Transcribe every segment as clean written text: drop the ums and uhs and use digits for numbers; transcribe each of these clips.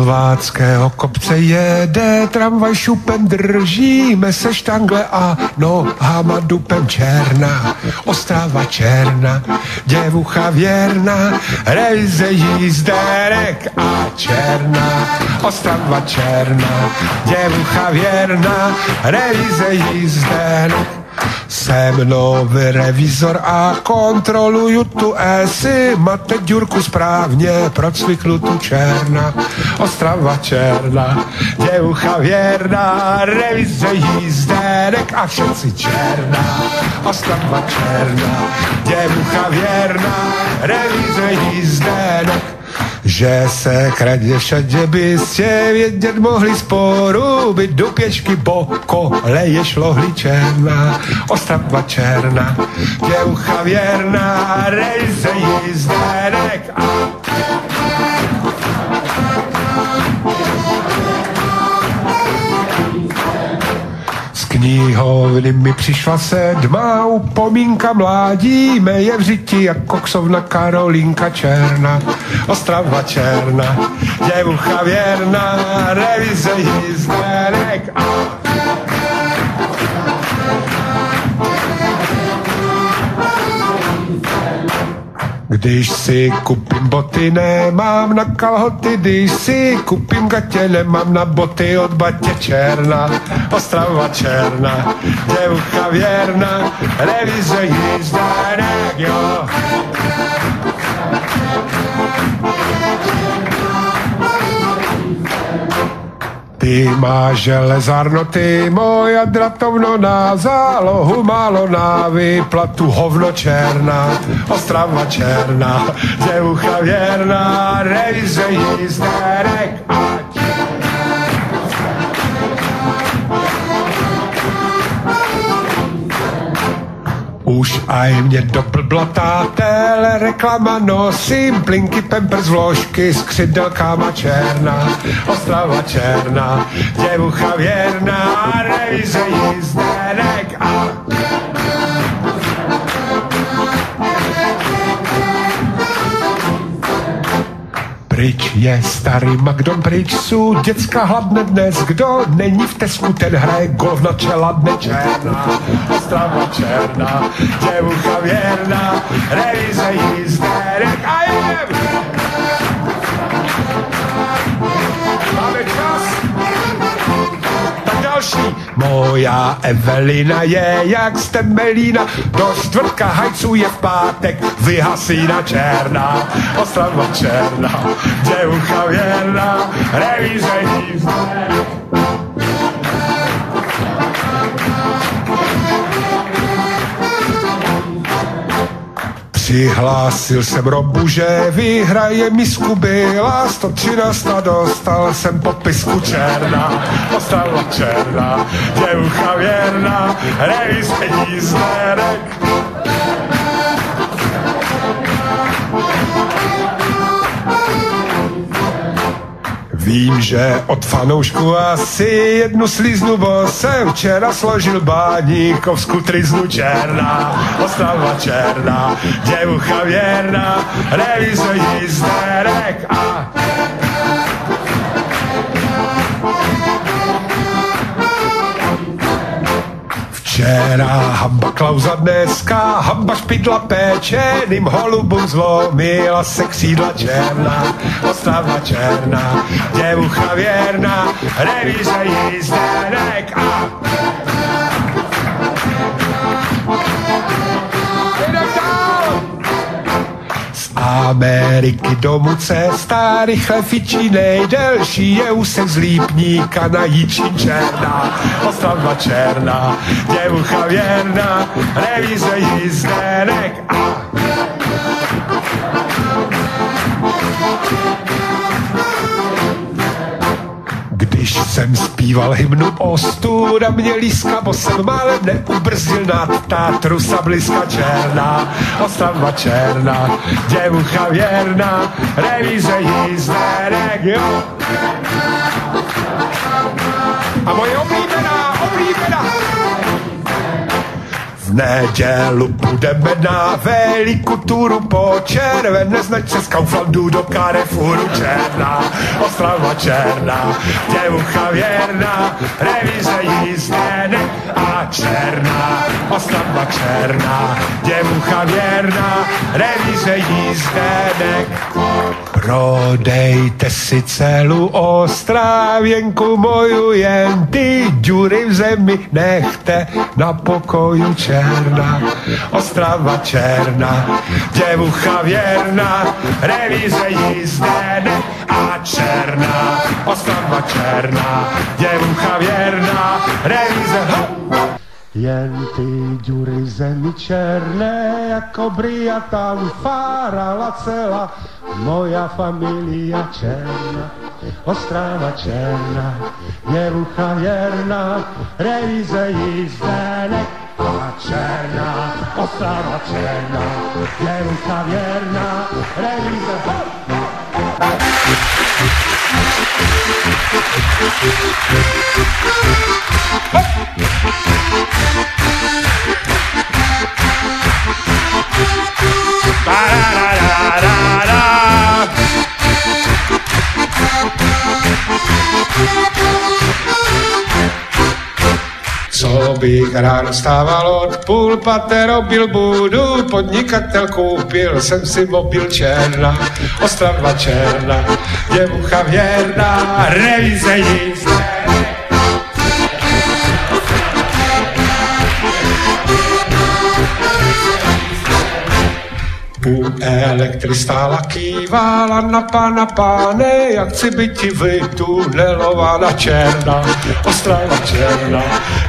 Slováckého kopce jede tramvaj, šupem držíme se štangle a nohama dupem černá. Ostrava černá, děvucha věrná, revize jízderek a černá. Ostrava černá, děvucha věrná, revize jízderek. Jsem nový revizor a kontroluju tu ESI, máte Ďurku správně, procviknu tu černá. Ostrava černá, děvucha věrná, revize jízdenek a všetci černá. Ostrava černá, děvucha věrná, revize jízdenek. Že se kradě všade byste vědět mohli sporu, byť do pěšky po koleje šlohli černá. Ostrava černá, děvucha věrná, revize jízdenek a knihovny mi přišla sedma, upomínka mládí, meje v řiti jak koksovna Karolínka černá. Ostrava černá, děvucha věrná, revize jízdenek a když si kupím boty, nemám na kalhoty, když si kupím gatě, nemám na boty od batě černá. Ostrava černá, děvucha věrná, revize jízdenek, jo. Ty máš železárno, ty moja dratovno na zálohu, málo na výplatu, hovno černá. Ostrava černá, děvucha věrná, revize jízdenek a už aj mě doblbla tá reklama, nosím plinky, pampers, vložky s křidelkama černá. Ostrava černá, děvucha věrná, revize jízdenek a pryč je starý McDon, pryč jsou děcka hladné dnes, kdo není v Tesku, ten hraje golf na čeladne černá. Ostrava černá, děvucha věrná, revize jízdenek a jdem! Máme čas? Tak další. Moja Evelina je jak Stemelína, do čtvrtka hajcuje v pátek, vyhasína černá. Ostrava černá, děvucha věrná, revize jízdenek. Přihlásil jsem Robu, že vyhraje misku, byla 113 a dostal jsem popisku černá. Ostrava černá, děvucha věrná, revize jízdenek. Vím, že od fanoušku asi jednu slíznu, bo jsem včera složil báníkovskou triznu černá. Ostrava černá, děvucha věrná, revize jízdenek a včera hamba Klauza, dneska hamba špidla pečeným holubům zlomila se křídla černá. Ostrava černá, děvucha věrná, revize jízdenek a z Ameriky domů cesta, rychle fičí, nejdelší je úsek z Lípníka na Jičín černá. Ostrava černá, děvucha věrná, revize jízdenek a když jsem zpíval hymnu ostuda mě líska, bo jsem málem neubrzdil nad Tatru sabliska černá. Ostrava černá, děvucha věrná, revize jízdenek, jo. A moje oblíbená. V nedělu půjdeme na velikou turu po červené značce z Kauflandu do Carrefouru. Černá, Ostrava černá, děvucha věrná, revíze jízdenek a černá, Ostrava černá, děvucha věrná, revíze jízdenek. Prodejte si celou Ostrávěnku moju, jen ty děury v zemi nechte na pokoju. Černá, Ostrava černá, děvucha věrná, revíze jízdenek a černá, Ostrava černá, děvucha věrná, revíze. Jen ty děury v zemi černé, jako brýa tam fárala celá moja familia. Černá, Ostrava černá, děvucha věrná, revíze jízdenek a černá, Ostrava černá, děvucha věrná, revíze. Co bych ráno stával od 5:30, robil budu, podnikatel, koupil jsem si mobil. Černá, Ostrava černá, děvucha věrná, revíze jízdenek. U elektry stála, kývala na pana páne, jak chci byti vytunelována. Černá, Ostrava černá,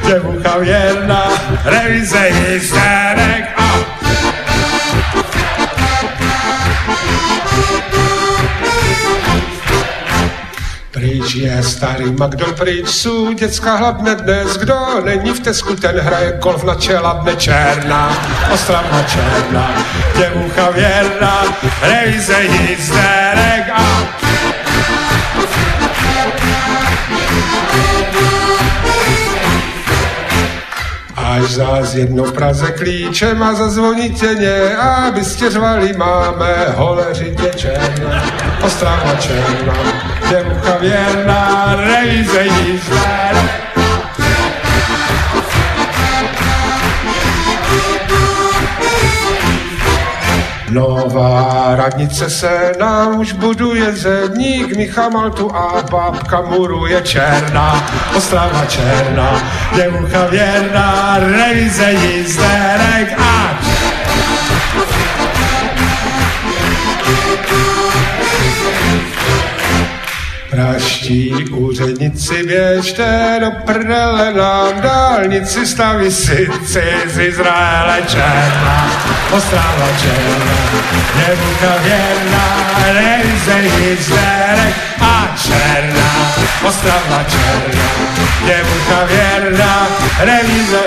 děvucha věrná, revíze jízdenek a pryč je starý Magdol, pryč jsou děcka hladné dnes, kdo není v Tesku, ten hraje golf na Čelabne. Černá, Ostrava černá, děvucha věrná, revíze jízdenek a až zás jednou v Praze klíčem a zazvoní těně, aby stěřvali, máme holeřitě. Černá, Ostrava černá, děvucha věrná, revíze jízdenek. Nová radnice se nám už buduje, zedník míchá maltu a babka muruje. Černá, Ostrava černá, děvucha věrná, revíze jízdenek a praští úředníci, běžte do prdele, nám dálnici staví sici z Izraele. Černá, Ostrava černá, děvucha věrná, revíze jízdenek a černá, Ostrava černá, děvucha věrná, revíze.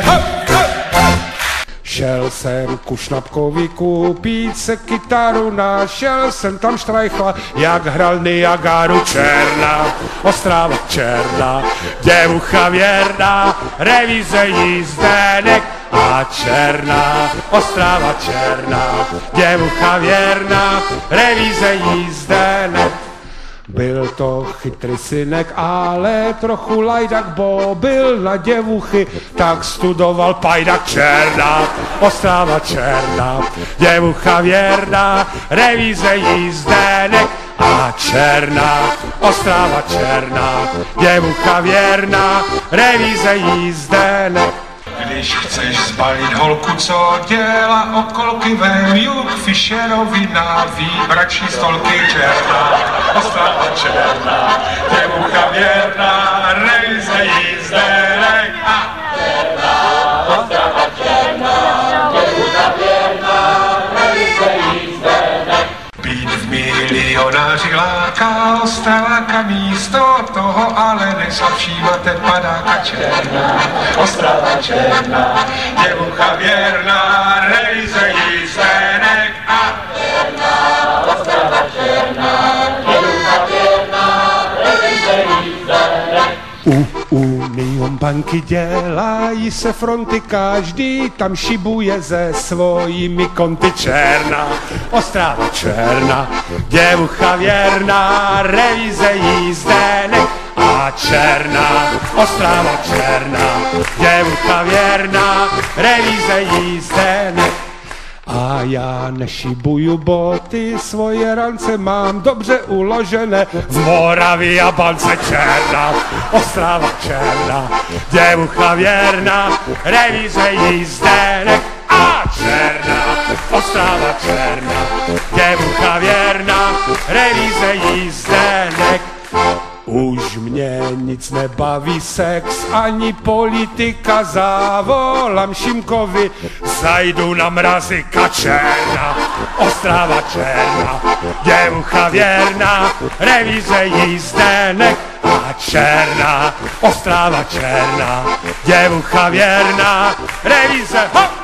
Šel jsem ku Šnapkovi koupit se kytaru, našel jsem tam Štrajchla, jak hrál Niagaru. Černá, Ostrava černá, děvucha věrná, revíze jízdenek a černá, Ostrava černá, děvucha věrná, revíze jízdenek. Byl to chytrý synek, ale trochu lajdak, bo byl na děvuchy, tak studoval pajdak. Černá, Ostrava černá, děvucha věrná, revíze jízdenek a černá, Ostrava černá, děvucha věrná, revíze jízdenek. Když chceš zbalit holku, co dělá okolky, vem ju k Fischerovi na výbrační stolky. Černá, Ostrava černá, děvucha věrná, revíze jízdenek a černá, Ostrava černá, děvucha věrná, revíze jízdenek. Být v milionáři láká Ostraváka, místo toho ale nejslabší ten padáka. Černá, Ostrava černá, děvucha věrná, revíze jízdenek a černá, Ostrava černá, děvucha věrná, revíze jízdenek. Union banky dělají se fronty, každý tam šibuje se svojimi konty. Černá, Ostrava černá, děvucha věrná, revíze jízdenek. A černá, Ostrava černá, děvucha věrná, revíze jízdenek. A já nešibuju boty, svoje rance mám dobře uložené v Moravii a Bance. Černá, Ostrava černá, děvucha věrná, revíze jízdenek. A černá, Ostrava černá, děvucha věrná, revíze jízdenek. Už mě nic nebaví sex ani politika, zavolám Šimkovi, zajdu na mrazika. Černá, Ostrava černá, děvucha věrná, revíze jízdenek. A černá, Ostrava černá, děvucha věrná, revíze, hop!